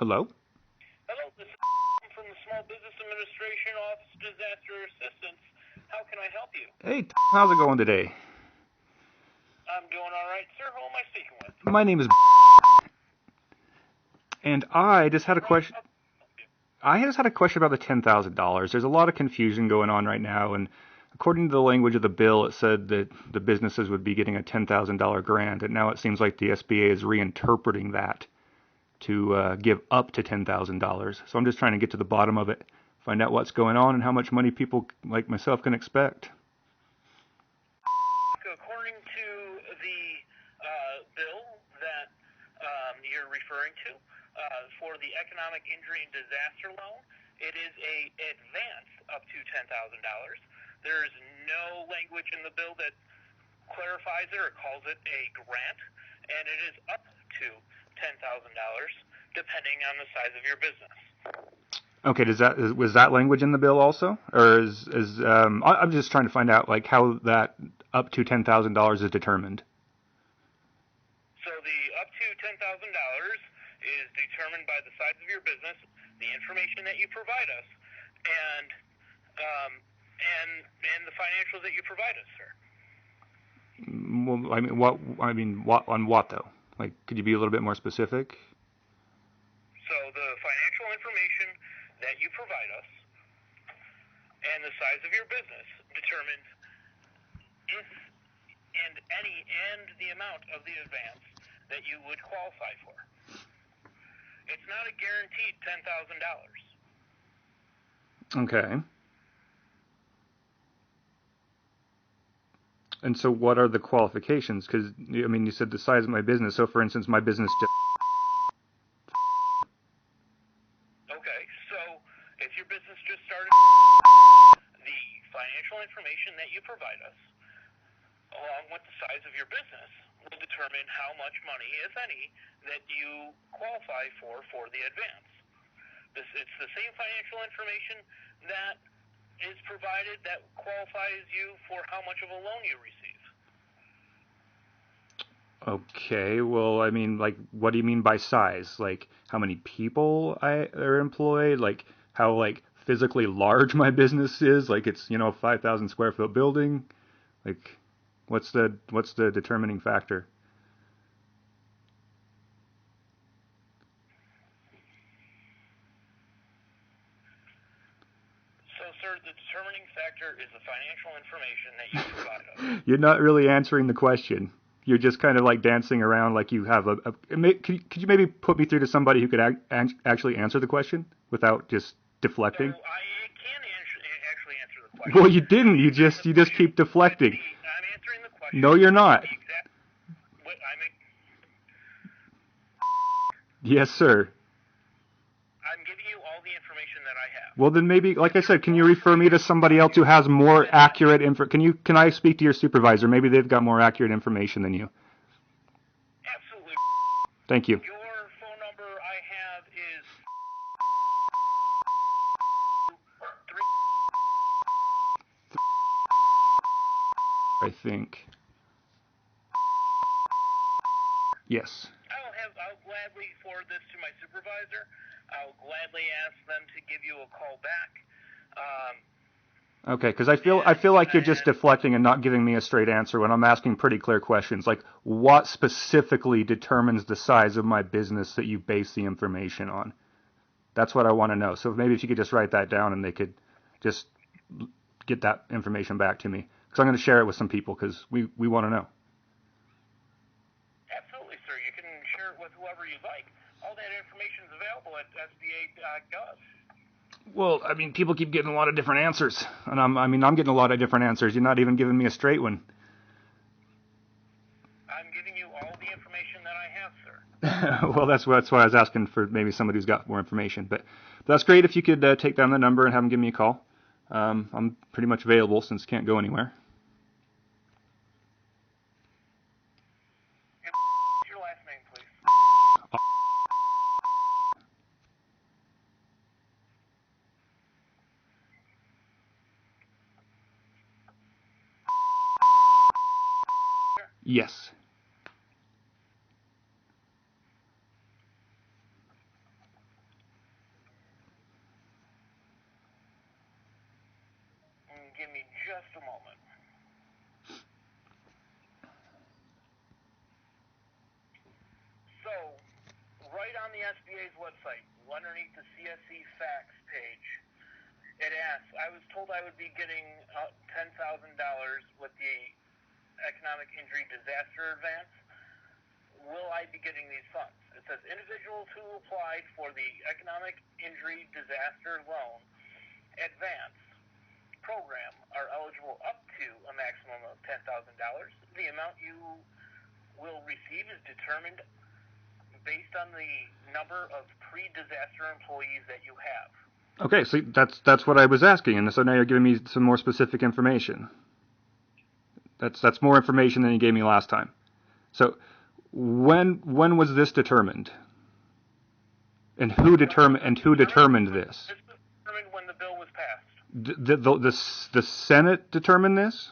Hello? Hello, this is from the Small Business Administration Office Disaster Assistance. How can I help you? Hey, how's it going today? I'm doing all right, sir. Who am I speaking with? My name is and I just had a question. I just had a question about the $10,000. There's a lot of confusion going on right now, and according to the language of the bill, it said that the businesses would be getting a $10,000 grant, and now it seems like the SBA is reinterpreting that to give up to $10,000. So I'm just trying to get to the bottom of it, find out what's going on and how much money people like myself can expect. According to the bill that you're referring to for the Economic Injury and Disaster Loan, it is a advance up to $10,000. There's no language in the bill that clarifies it or calls it a grant, and it is up to $10,000 depending on the size of your business. Okay, was that language in the bill also, or I'm just trying to find out like how that up to $10,000 is determined. So the up to $10,000 is determined by the size of your business, the information that you provide us, and the financials that you provide us, sir. Well, what on what though? Like, could you be a little bit more specific? So the financial information that you provide us and the size of your business determines if and the amount of the advance that you would qualify for. It's not a guaranteed $10,000. Okay. And so what are the qualifications? Because, I mean, you said the size of my business. So, for instance, my business... Okay, so if your business just started, the financial information that you provide us, along with the size of your business, will determine how much money, if any, that you qualify for the advance. It's the same financial information that is provided that qualifies you for how much of a loan you receive. Okay, well, I mean, like, what do you mean by size? Like, how many people are employed? Like, how, like, physically large my business is? Like, it's, a 5,000 square foot building? Like, what's the determining factor? So, sir, the determining factor is the financial information that you provide us. You're not really answering the question. You're just kind of like dancing around like you have could you maybe put me through to somebody who could actually answer the question without just deflecting? So I can actually answer the question. Well, you didn't. You just keep deflecting. I'm answering the question. No, you're not. Yes, sir. I'm giving you all the information that I have. Well, then maybe, like I said, can you refer me to somebody else who has more accurate info? Can I speak to your supervisor? Maybe they've got more accurate information than you. Absolutely. Thank you. Your phone number I have is 3. I think. Yes. I'll gladly forward this to my supervisor. I'll gladly ask them to give you a call back. Okay, because I feel like you're just deflecting and not giving me a straight answer when I'm asking pretty clear questions. Like, what specifically determines the size of my business that you base the information on? That's what I want to know. So maybe if you could just write that down and they could just get that information back to me. Because I'm going to share it with some people because we want to know. Absolutely, sir. You can share it with whoever you'd like. All that information is available at SBA.gov. Well, I mean, people keep getting a lot of different answers, and I'm getting a lot of different answers. You're not even giving me a straight one. I'm giving you all the information that I have, sir. Well, that's why I was asking for maybe somebody who's got more information. But that's great if you could take down the number and have them give me a call. I'm pretty much available since I can't go anywhere. What's your last name, please? Yes. Give me just a moment. So, right on the SBA's website, underneath the CSE facts page, it asks, I was told I would be getting $10,000 with the economic injury disaster advance. Will I be getting these funds? It says individuals who applied for the economic injury disaster loan advance program are eligible up to a maximum of $10,000. The amount you will receive is determined based on the number of pre-disaster employees that you have. Okay, so that's what I was asking, and so now you're giving me some more specific information. That's more information than you gave me last time. So when was this determined? And who determined this? This was determined when the bill was passed. The Senate determined this?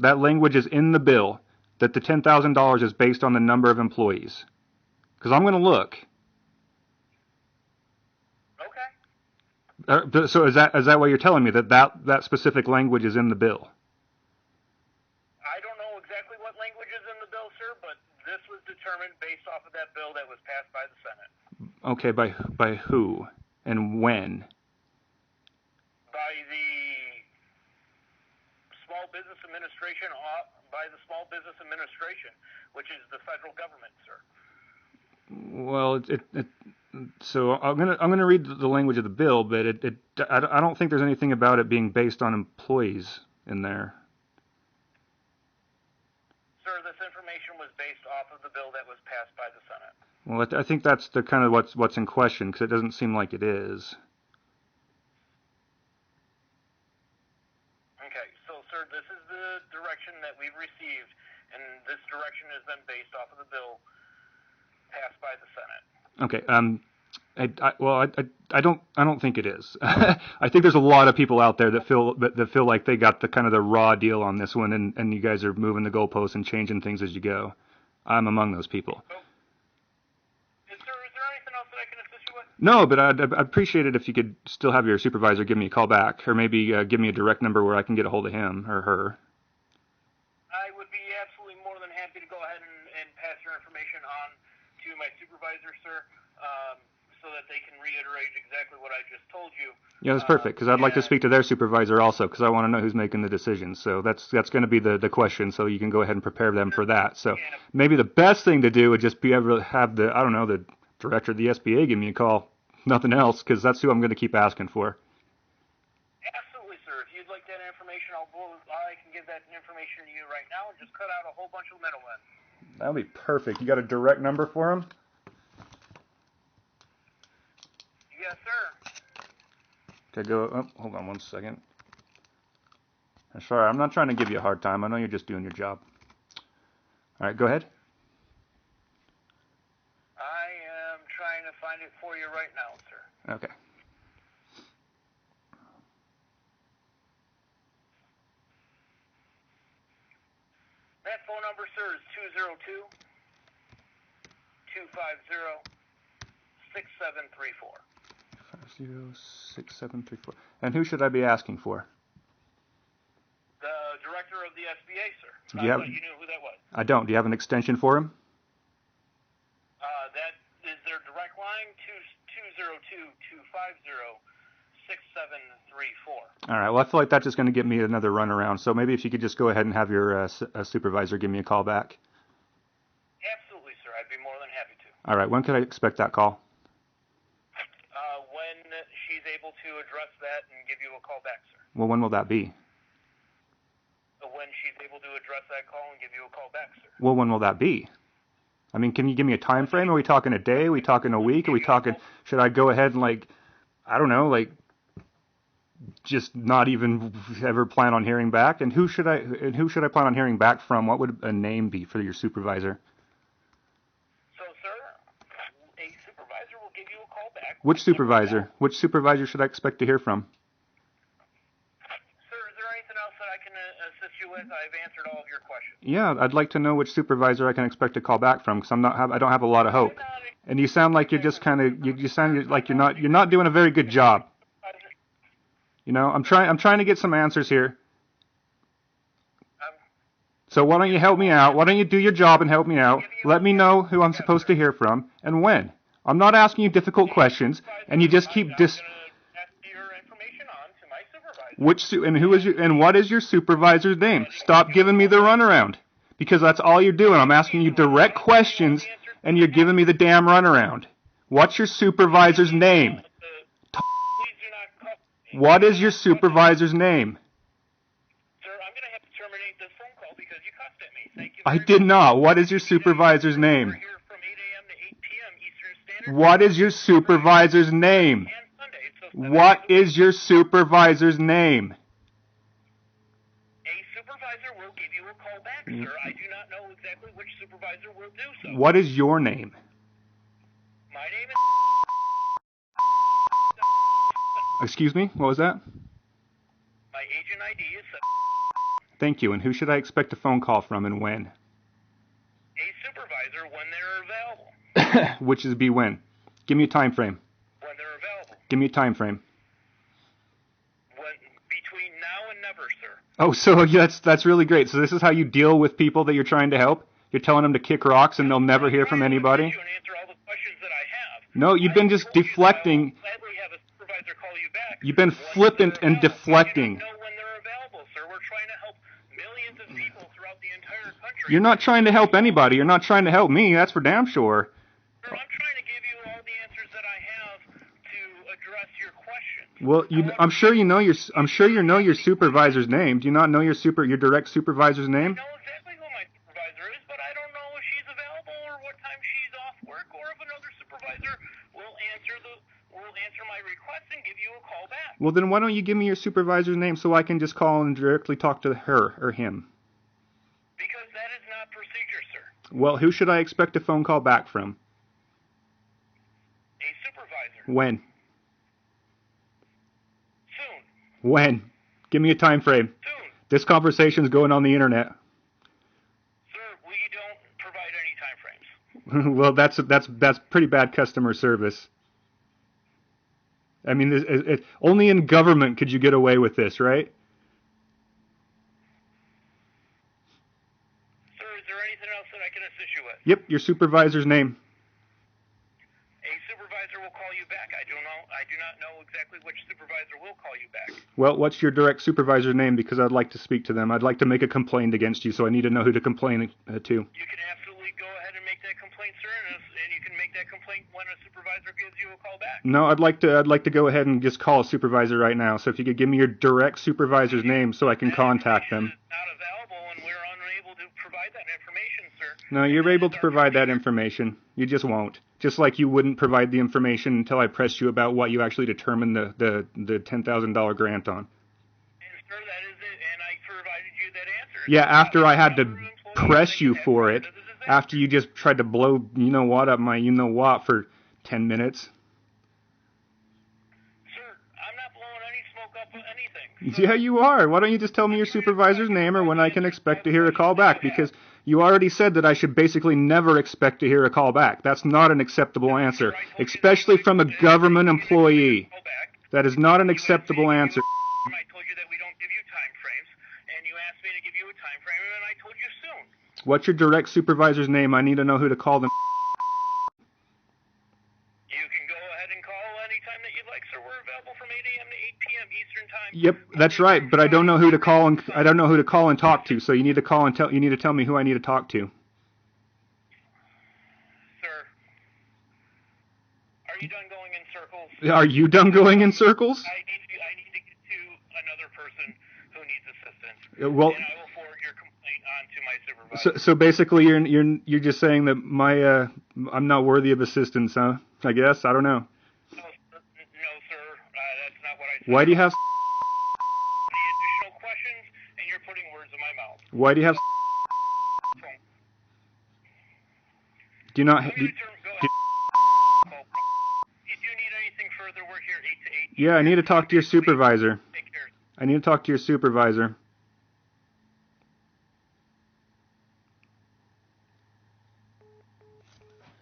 That language is in the bill that the $10,000 is based on the number of employees. Because I'm going to look. Okay. So is that what you're telling me, that specific language is in the bill? I don't know exactly what language is in the bill, sir, but this was determined based off of that bill that was passed by the Senate. Okay, by who and when? By the Small Business Administration, which is the federal government, sir. Well, so I'm gonna read the language of the bill, but I don't think there's anything about it being based on employees in there. Sir, this information was based off of the bill that was passed by the Senate. Well, I think that's the kind of what's in question, because it doesn't seem like it is. Okay, so sir, this is the direction that we've received, and this direction has been based off of the bill passed by the Senate. Okay. I don't think it is. I think there's a lot of people out there that feel like they got the kind of the raw deal on this one, and you guys are moving the goalposts and changing things as you go. I'm among those people. So, is there anything else that I can assist you with? No, but I'd appreciate it if you could still have your supervisor give me a call back, or maybe give me a direct number where I can get a hold of him or her. I would be absolutely more than happy to go ahead and pass your information on to my supervisor, sir, so that they can reiterate exactly what I just told you. Yeah, that's perfect, because I'd like to speak to their supervisor also, because I want to know who's making the decision. So that's going to be the question, so you can go ahead and prepare them for that. So maybe the best thing to do would just be able to have the director of the SBA give me a call, nothing else, because that's who I'm going to keep asking for. Absolutely, sir. If you'd like that information, I can give that information to you right now and just cut out a whole bunch of middlemen. That would be perfect. You got a direct number for him? Yes, sir. Okay, hold on one second. Sorry, I'm not trying to give you a hard time. I know you're just doing your job. All right, go ahead. I am trying to find it for you right now, sir. Okay. That phone number, sir, is 202-250-6734. 506734. And who should I be asking for? The director of the SBA, sir. Do you I thought you knew who that was. I don't. Do you have an extension for him? That is their direct line, 202-250-6734. All right. Well, I feel like that's just going to get me another run around. So maybe if you could just go ahead and have your supervisor give me a call back. Absolutely, sir. I'd be more than happy to. All right. When could I expect that call? When she's able to address that and give you a call back, sir. Well, when will that be? When she's able to address that call and give you a call back, sir. Well, when will that be? I mean, can you give me a time frame? Are we talking a day? Are we talking a week? Are we talking? Should I go ahead and I don't know, just not even ever plan on hearing back? And who should I plan on hearing back from? What would a name be for your supervisor? So, sir, a supervisor will give you a call back. Which supervisor? Which supervisor should I expect to hear from? Sir, is there anything else that I can assist you with? I've answered all of your questions. Yeah, I'd like to know which supervisor I can expect a call back from, because I don't have a lot of hope. And you sound like you're just kind of you sound like you're not doing a very good job. You know, I'm trying to get some answers here, So why don't you help me out? Why don't you do your job and help me out? Let me know who I'm supposed to hear from and when. I'm not asking you difficult questions, and you just keep I'm going to pass your information on to my supervisor. and what is your supervisor's name? Stop giving me the runaround, because that's all you're doing. I'm asking you direct questions, and you're giving me the damn runaround. What's your supervisor's name? Please do not call me. What is your supervisor's name? Sir, I'm going to have to terminate this phone call because you cussed at me. Thank you I very did much. not. What is your supervisor's name? We're here from 8 a.m. to 8 p.m. Eastern Standard What is your supervisor's name? and Sunday. So 7 What days a week. is your supervisor's name? A supervisor will give you a call back, sir. I do not know exactly which supervisor will do so. What is your name? My name is... Excuse me? What was that? My agent ID is... Thank you. And who should I expect a phone call from and when? A supervisor when they're available. Which is be when? Give me a time frame. When they're available. Give me a time frame. Between now and never, sir. Oh, so that's really great. So this is how you deal with people that you're trying to help? You're telling them to kick rocks and they'll never hear from anybody? And answer all the questions that I have. No, you've been just deflecting. I will gladly have a supervisor call you back. You've been when flippant they're and available. deflecting. I do not know when they're available, sir. We're trying to help millions of people throughout the entire country. You're not trying to help anybody. You're not trying to help me. That's for damn sure. Sir, I'm trying to give you all the answers that I have to address your questions. Well, I'm sure you know your supervisor's name. Do you not know your direct supervisor's name? I know exactly who my supervisor is, but I don't know if she's available or what time she's off work, or if another supervisor will answer my request and give you a call back. Well, then why don't you give me your supervisor's name so I can just call and directly talk to her or him? Because that is not procedure, sir. Well, who should I expect a phone call back from? A supervisor. When? Soon. When? Give me a time frame. Soon. This conversation's going on the internet. Sir, we don't provide any time frames. Well, that's pretty bad customer service. I mean, only in government could you get away with this, right? Sir, is there anything else that I can assist you with? Yep, your supervisor's name. A supervisor will call you back. I do not know exactly which supervisor will call you back. Well, what's your direct supervisor's name? Because I'd like to speak to them. I'd like to make a complaint against you, so I need to know who to complain to. You can absolutely go ahead and make that complaint, sir, and you can make that complaint when a supervisor gives you a call back. No, I'd like to go ahead and just call a supervisor right now. So if you could give me your direct supervisor's name so I can contact them. It's not available, and we're unable to provide that information, sir. No, you're able to provide that information. You just won't. Just like you wouldn't provide the information until I pressed you about what you actually determined the $10,000 grant on. And sir, that is it, and I provided you that answer. Yeah, after I had to press you for it, after you just tried to blow you-know-what up my you-know-what for 10 minutes. Sir, I'm not blowing any smoke up or anything. Yeah, you are. Why don't you just tell me your supervisor's name or when I can expect to hear a call back? Because you already said that I should basically never expect to hear a call back. That's not an acceptable answer, especially from a government employee. That is not an acceptable answer. I told you that we don't give you time frames, and you asked me to give you a time frame, and I told you soon. What's your direct supervisor's name? I need to know who to call them. You can go ahead and call anytime that you'd like, sir. We're available from 8 a.m. to 8 p.m. Eastern time. Yep, that's right. But I don't know who to call and talk to. So you need to tell me who I need to talk to. Sir, are you done going in circles? Are you done going in circles? I need to get to another person who needs assistance. Well, and I will forward your complaint on to my supervisor. so basically you're just saying that I'm not worthy of assistance, huh? I guess. I don't know. No, sir. That's not what I said. Why do you have Any additional questions, and you're putting words in my mouth. Why do you have Do you not Go ahead. You do need anything further? We're here 8 to 8. Yeah, I need to talk to your supervisor. Take care. I need to talk to your supervisor.